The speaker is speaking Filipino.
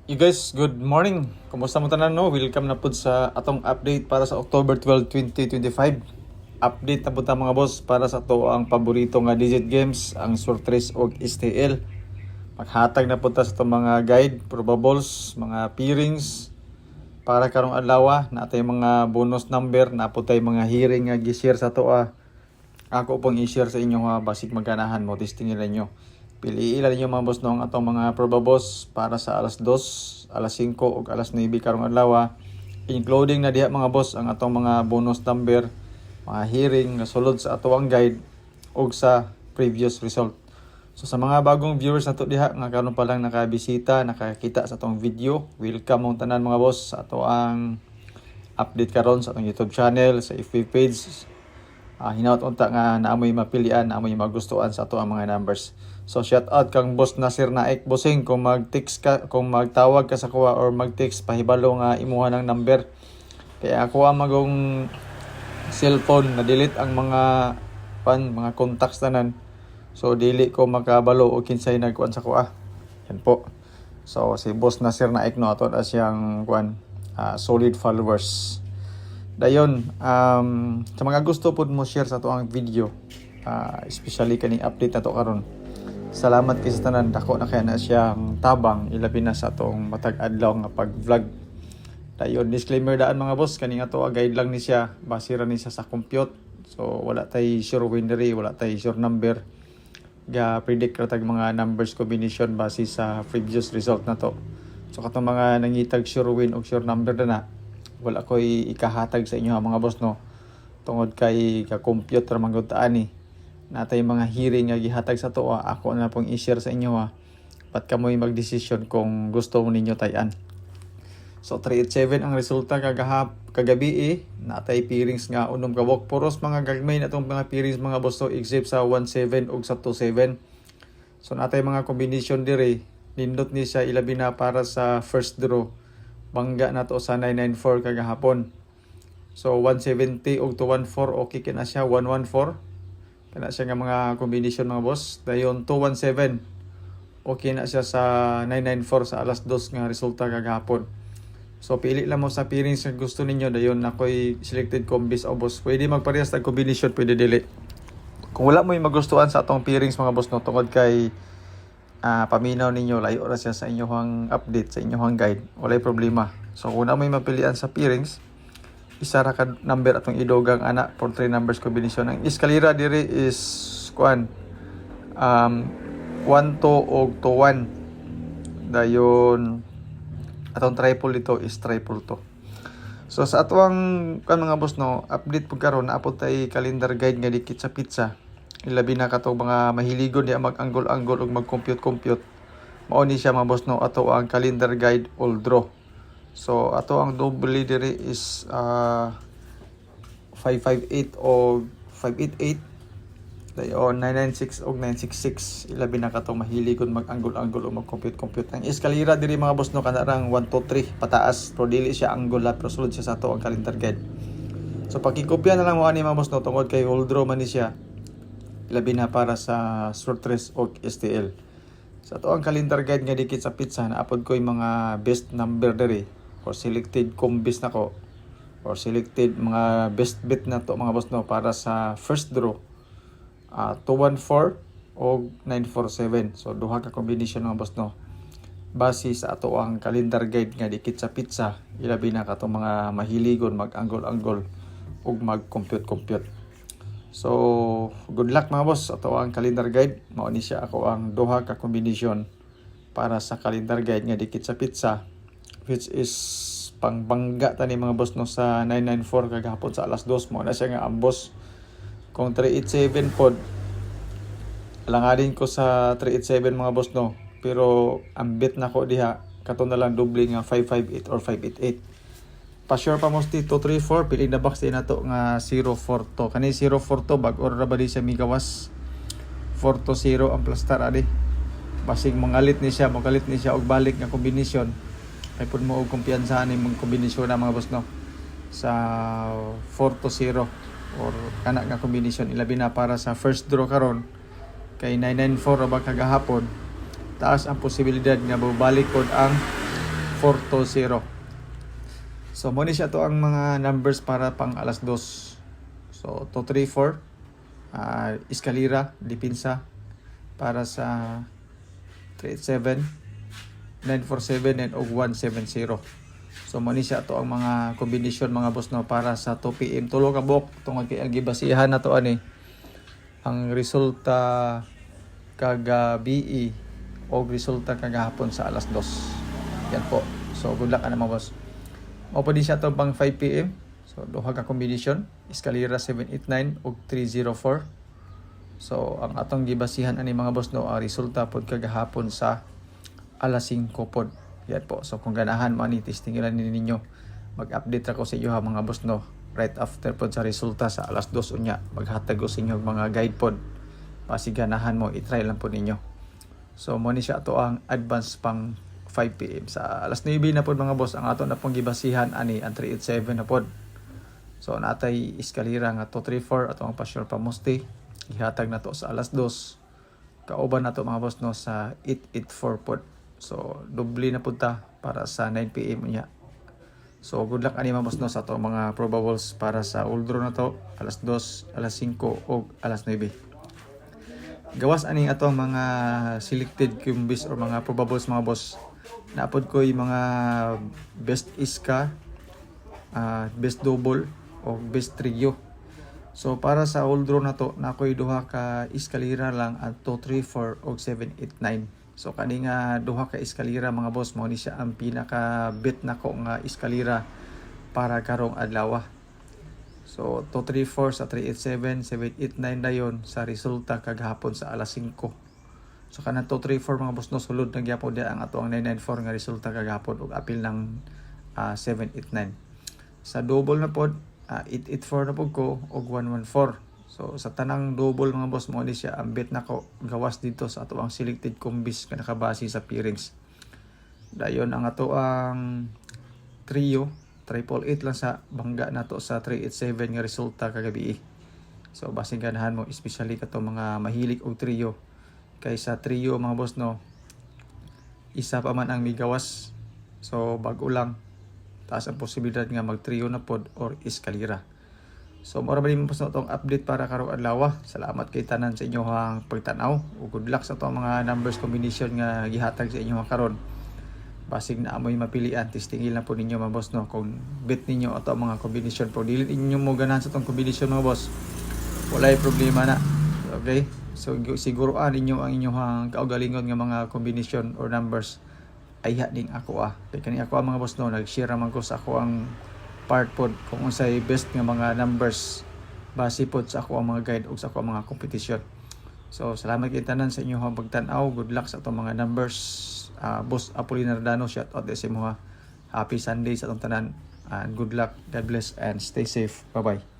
You guys, good morning. Kumusta mo tanan no? Welcome na pud sa atong update para sa October 12, 2025. Update na pud ta mga boss para sa to ang paborito nga digit games, ang Sortres og STL. Maghatag na pud ta sa to mga guide, probables, mga pairings para karong adlaw na tay mga bonus number na pud tay mga hearing nga gi-share sa to. Ako pong i-share sa inyo basic magkanahan mo testing nila nyo. Pili ilan ninyo mga boss no ang atong mga probabos para sa alas 2, alas 5 ug alas 9 karong adlaw. Including na diha mga boss ang atong mga bonus number, mga hearing nga sulod sa ato ang guide ug sa previous result. So sa mga bagong viewers nato diha nga karon pa lang nakabisita, nakakita sa atong video, welcome mong tanan mga boss sa ato ang update karon sa atong YouTube channel, sa FB page. Hinaut unta nga naamoy mapilian, naamoy magustuhan sa ato ang mga numbers. So shout out kang Boss Nasir Naik Bossing, kung mag-text ka, kung magtawag ka sa kuha or mag-text pahibalo nga imuha ng number. Kaya ako magong cellphone na delete ang mga mga contacts tanan. So dili ko makabalo o kinsay nagkuan sa kuha. Yan po. So si Boss Nasir Naik no ato siyang kuan solid followers. Dayon, sa mga gusto po mo share sa to ang video, especially kaning update na to karon. Salamat kay sa tanan, dako na kaya na siyang tabang ilabi na sa tong matag adlaw nga pag-vlog. Dayon, disclaimer daan mga boss, kaning ato guide lang ni siya, base ra ni siya sa compute. So wala tay sure winnery, wala tay sure number. Ga predict ra tag mga numbers combination base sa previous result na to. So katong mga nangitag sure win og sure number na wala ko'y ikahatag sa inyo mga boss no. Tungod kay ka-compute ra manggudtaan ni. Natay mga hearing nga gihatag sa to, ako na pong i-share sa inyo pat kamoy magdesisyon kung gusto mo ninyo tayan. So 387 ang resulta kagabi natay pairings nga unom ka walk puros mga gagmay na tong mga pairings mga boss no, except sa 17 ug sa 27. So natay mga combination dire, nindot ni siya ilabi na para sa first draw. Bangga na to sa 994 kagahapon. So 170 ug 214 okay kina siya 114. Kana siya nga mga combination mga boss. Dayon 217 okay na siya sa 994 sa alas 2 nga resulta kagahapon. So pili lang mo sa pairings nga gusto ninyo, dayon nakoy selected combis o boss. Pwede magparehas tag combination, pwede dili. Kung wala mo yung magustuhan sa atong pairings mga boss no, tungod kay paminaw ninyo, layo ra siya sa inyong update, sa inyong guide, walay problema. So kung na may mapilian sa pairings, isa ra ka number atong idogang ana for 3 numbers combination. Ang eskalera diri is 1 2 og 2 1. Dayon atong triple dito is triple to. So sa atuang mga boss no, update pud karon naapod tay calendar guide nga dikit sa pizza. Ilabi na katong mga mahiligon diya mag-anggol-anggol ug mag-compute-compute. Mao ni siya mga boss no, ato ang calendar guide all draw. So ato ang double diri is 558 o 588. Dayon 996 o 966. Ilabi na katong mahiligon mag-anggol-anggol o mag-compute-compute. Ang eskalera diri mga boss no kanarang 1 2 3 pataas, pero dili siya anggol pero sulod siya sa ato ang calendar guide. So pagkikopya na lang mo ani mga boss no, tungod kay all draw man ni siya. Ilabi na para sa Sortres og STL. Sa to ang calendar guide nga dikit sa pizza na apod ko yung mga best number diri or selected combis na ko or selected mga best bet na to mga boss no para sa first draw 214 o 947. So duha ka combination mga boss no, base sa ato ang calendar guide nga dikit sa pizza. Ilabi na katong mga mahiligon mag-anggol-anggol ug mag-compute-compute. So good luck mga boss, ato ang calendar guide. Mao ni siya ako ang duha ka combination para sa calendar guide nga dikit sa pizza, which is pangbangga tani mga boss no sa 994 kagahapon sa alas 2. Mao na siya nga ambos. Kung 387 pod, langadin ko sa 387 mga boss no, pero ang bet na ko diha katon na lang doble nga 558 or 588. Pa-sure pa mo si 234, pili na box din na to nga 042. Kani 042 bag-or ra ba di siya migawas. 420 ang plastar adi. Basig mangalit ni siya og balik nga kombinasyon. Kay pud mo og kumpiyansa ni mong kombinasyon na mga boss no. Sa 420 or kana nga kombinasyon ilabi na para sa first draw karon kay 994 ra ba kagahapon. Taas ang posibilidad nga babalik pod ang 420. So mo ni siya to ang mga numbers para pang alas 2. So 234 Escalera Dipinsa para sa 387, 947 and og 170. So mo ni siya to ang mga kombinasyon mga boss no para sa 2 PM tulo ka bok tungod kay ang gibasihan na to ani ang resulta kagabi o resulta kagahapon sa alas 2. Yan po. So good luck ana mga boss. Mao pa din siya to pang 5 PM. So duha ka kombinasyon, Escalera 789 ug 304. So ang atong gibasihan ani mga boss no ang resulta pod kagahapon sa alas 5 pod. Yan po. So kung ganahan mo ani testingilan ninyo, mag-update ako sa inyo ha mga boss no. Right after pod sa resulta sa alas 2 unya, maghatag ko sa inyo mga guide pod. Pasiganahan mo, i-try lang po ninyo. So mo ni siya to ang advance pang 5 PM. Sa alas 9 na pod mga boss ang ato na pong gibasihan ani ang 387 na pod. So natay Escalera nga 234 ato ang Pasyor Pamusti. Ihatag na to sa alas 2. Kauban na to mga boss no sa 884 pod. So doble na pod ta para sa 9 PM niya. So good luck ani mga boss no sa to mga probables para sa old draw na to alas 2, alas 5 ug alas 9. Gawas ani atong mga selected cumbis or mga probables mga boss. Naapod ko yung mga best iska, best double o best trio. So para sa old draw na to, na ako'y duha ka Escalera lang at 234 o 789. So kani nga duha ka Escalera mga boss, mo ni siya ang pinaka bet nako nga Escalera para karong adlaw. So 234 sa 387, 789 dayon sa resulta kagahapon sa alas 5. So kanang 234 mga boss no sulod na gyapon dia ang ato ang 994 nga resulta kagahapon ug apil ng 789. Sa double na pod 884 na pod ko og 114. So sa tanang double mga boss mo ni siya ang bet nako gawas dito sa ato ang selected combis nga nakabase sa pairings. Dayon ang ato ang trio 888 lang sa bangga nato sa 387 nga resulta kagabi. So basing ganahan mo especially kato mga mahilig og trio. Kaysa trio mga boss no, isa pa man ang migawas. So bago lang, taas ang posibilidad nga mag trio na pod or Escalera. So mora ba din mo no tong update para karong adlaw. Salamat kay tanan sa inyong pagtanaw ug good luck sa tong mga numbers combination nga gihatag sa inyo karon. Basig na amoy mapilian, testingil na po ninyo mga boss no kung bet ninyo ato mga combination po. Dili ninyo mo ganahan sa tong combination mga boss. Walay problema na. Okay? So siguroan ninyo ang inyong kaugalingon nga mga combination or numbers ay ding ako Kay kani ako mga boss no nag-share man ko sa ako ang part pod kung unsay best nga mga numbers base pod sa ako ang mga guide ug sa ako ang mga competition. So salamat kay tanan sa inyong pagtan-aw. Good luck sa atong mga numbers. Boss Apolinar Dano, shout out sa imo ha. Happy Sunday sa atong tanan and good luck. God bless and stay safe. Bye bye.